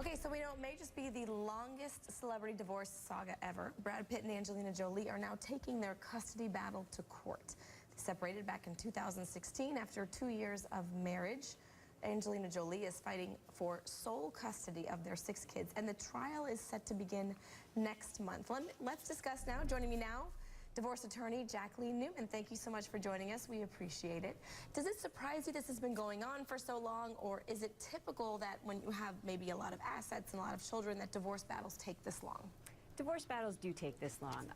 Okay, so we know it may just be the longest celebrity divorce saga ever. Brad Pitt and Angelina Jolie are now taking their custody battle to court. They separated back in 2016 after 2 years of marriage. Angelina Jolie is fighting for sole custody of their 6 kids, and the trial is set to begin next month. Let's discuss now. Joining me now, divorce attorney Jacqueline Newman. Thank you so much for joining us. We appreciate it. Does it surprise you this has been going on for so long, or is it typical that when you have maybe a lot of assets and a lot of children that divorce battles take this long? Divorce battles do take this long,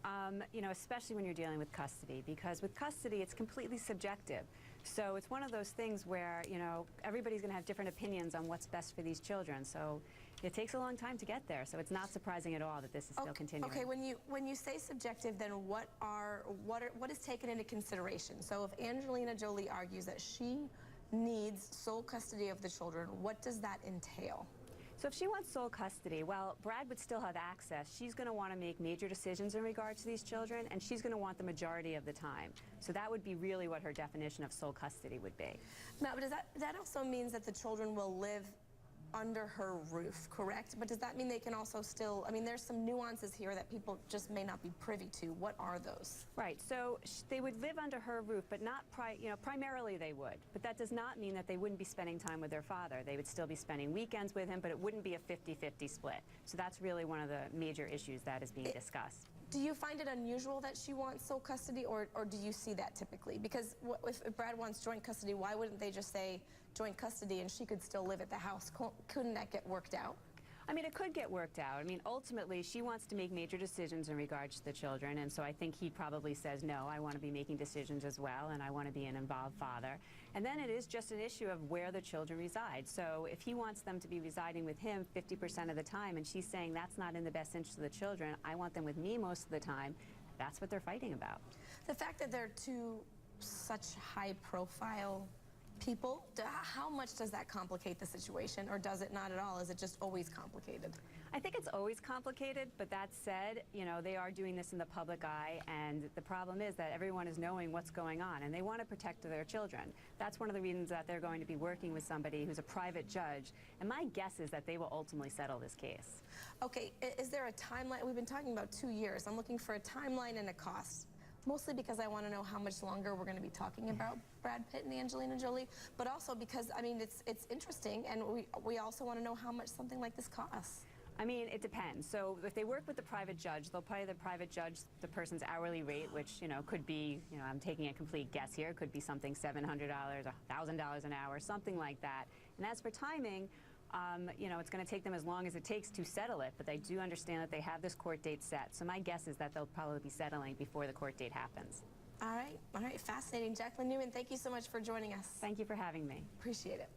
especially when you're dealing with custody, because with custody, it's completely subjective. So it's one of those things where, everybody's going to have different opinions on what's best for these children. So it takes a long time to get there. So it's not surprising at all that this is still continuing. Okay, when you say subjective, then what is taken into consideration? So if Angelina Jolie argues that she needs sole custody of the children, what does that entail? So if she wants sole custody, well, Brad would still have access. She's going to want to make major decisions in regard to these children, and she's going to want the majority of the time. So that would be really what her definition of sole custody would be. Now, but that also means that the children will live under her roof, correct? But does that mean they can also still, there's some nuances here that people just may not be privy to. What are those? Right, so they would live under her roof, but not, primarily they would. But that does not mean that they wouldn't be spending time with their father. They would still be spending weekends with him, but it wouldn't be a 50-50 split. So that's really one of the major issues that is being discussed. Do you find it unusual that she wants sole custody, or do you see that typically? Because if Brad wants joint custody, why wouldn't they just say joint custody and she could still live at the house? Couldn't that get worked out? It could get worked out. Ultimately, she wants to make major decisions in regards to the children, and so I think he probably says, no, I want to be making decisions as well, and I want to be an involved father. And then it is just an issue of where the children reside. So if he wants them to be residing with him 50% of the time, and she's saying that's not in the best interest of the children, I want them with me most of the time, that's what they're fighting about. The fact that they're two such high-profile people, how much does that complicate the situation, or does it not at all? Is it just always complicated? I think it's always complicated, but that said, they are doing this in the public eye, and the problem is that everyone is knowing what's going on, and they want to protect their children. That's one of the reasons that they're going to be working with somebody who's a private judge, and my guess is that they will ultimately settle this case. Okay, is there a timeline? We've been talking about 2 years. I'm looking for a timeline and a cost. Mostly because I want to know how much longer we're going to be talking about Brad Pitt and Angelina Jolie, but also because, it's interesting, and we also want to know how much something like this costs. It depends. So if they work with the private judge, they'll pay the private judge the person's hourly rate, which, could be, I'm taking a complete guess here, could be something $700, $1,000 an hour, something like that. And as for timing, it's going to take them as long as it takes to settle it, but they do understand that they have this court date set. So my guess is that they'll probably be settling before the court date happens. All right, fascinating. Jacqueline Newman, thank you so much for joining us. Thank you for having me. Appreciate it.